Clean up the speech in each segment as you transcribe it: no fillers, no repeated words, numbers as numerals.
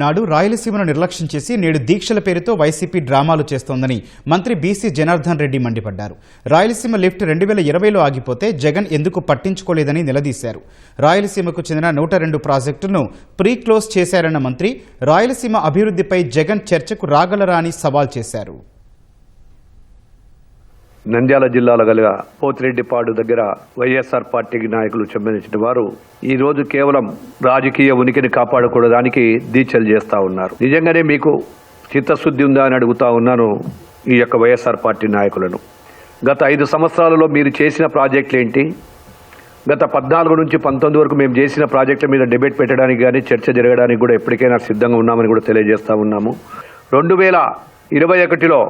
నాడు రాయలసీమను నిర్లక్ష్యం చేసి నేడు దీక్షల పేరుతో వైసీపీ డ్రామాలు చేస్తోందని మంత్రి బీసీ జనార్దన్ రెడ్డి మండిపడ్డారు. రాయలసీమ లిఫ్ట్ 2020లో ఆగిపోతే జగన్ ఎందుకు పట్టించుకోలేదని నిలదీశారు. రాయలసీమకు చెందిన 102 ప్రాజెక్టులను ప్రీ క్లోజ్ చేశారన్న మంత్రి రాయలసీమ అభివృద్ధిపై జగన్ చర్చకు రాగలరా అని సవాల్ చేశారు. నంద్యాల జిల్లాలో గల పోతిరెడ్డిపాడు దగ్గర వైఎస్ఆర్ పార్టీకి నాయకులు సంబంధించిన వారు ఈ రోజు కేవలం రాజకీయ ఉనికిని కాపాడుకోవడానికి దీక్షలు చేస్తా ఉన్నారు. నిజంగానే మీకు చిత్తశుద్ధి ఉందా అని అడుగుతా ఉన్నాను ఈ యొక్క వైఎస్ఆర్ పార్టీ నాయకులను. గత 5 సంవత్సరాలలో మీరు చేసిన ప్రాజెక్టులు ఏంటి? గత 14 నుంచి 19 వరకు మేము చేసిన ప్రాజెక్టుల మీద డిబేట్ పెట్టడానికి కానీ చర్చ జరగడానికి కూడా ఎప్పటికైనా సిద్ధంగా ఉన్నామని కూడా తెలియజేస్తా ఉన్నాము. 2021లో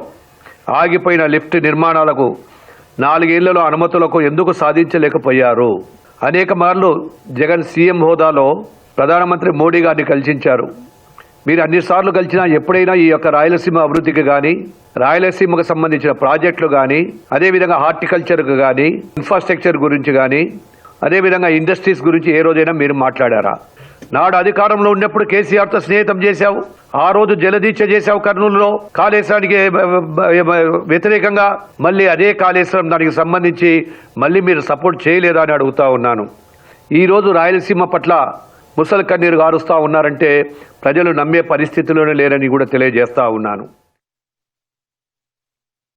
ఆగిపోయిన లిఫ్ట్ నిర్మాణాలకు 4 ఏళ్లలో అనుమతులకు ఎందుకు సాధించలేకపోయారు? అనేక మార్లు జగన్ సీఎం హోదాలో ప్రధానమంత్రి మోడీ గారిని కలిసించారు. మీరు అన్నిసార్లు కలిసినా ఎప్పుడైనా ఈ యొక్క రాయలసీమ అభివృద్ధికి కానీ, రాయలసీమకు సంబంధించిన ప్రాజెక్టులు కానీ, అదేవిధంగా హార్టికల్చర్కు కానీ, ఇన్ఫ్రాస్ట్రక్చర్ గురించి కానీ, అదేవిధంగా ఇండస్ట్రీస్ గురించి ఏ రోజైనా మీరు మాట్లాడారా? నాడు అధికారంలో ఉన్నప్పుడు కేసీఆర్తో స్నేహితం చేశావు. ఆ రోజు జలదీక్ష చేశావు కర్నూలులో కాళేశ్వరానికి వ్యతిరేకంగా. మళ్ళీ అదే కాళేశ్వరం దానికి సంబంధించి మళ్ళీ మీరు సపోర్ట్ చేయలేదా అని అడుగుతా ఉన్నాను. ఈరోజు రాయలసీమ పట్ల ముసలి కన్నీరు గారుస్తూ ఉన్నారంటే ప్రజలు నమ్మే పరిస్థితిలోనే లేరని కూడా తెలియజేస్తా ఉన్నాను.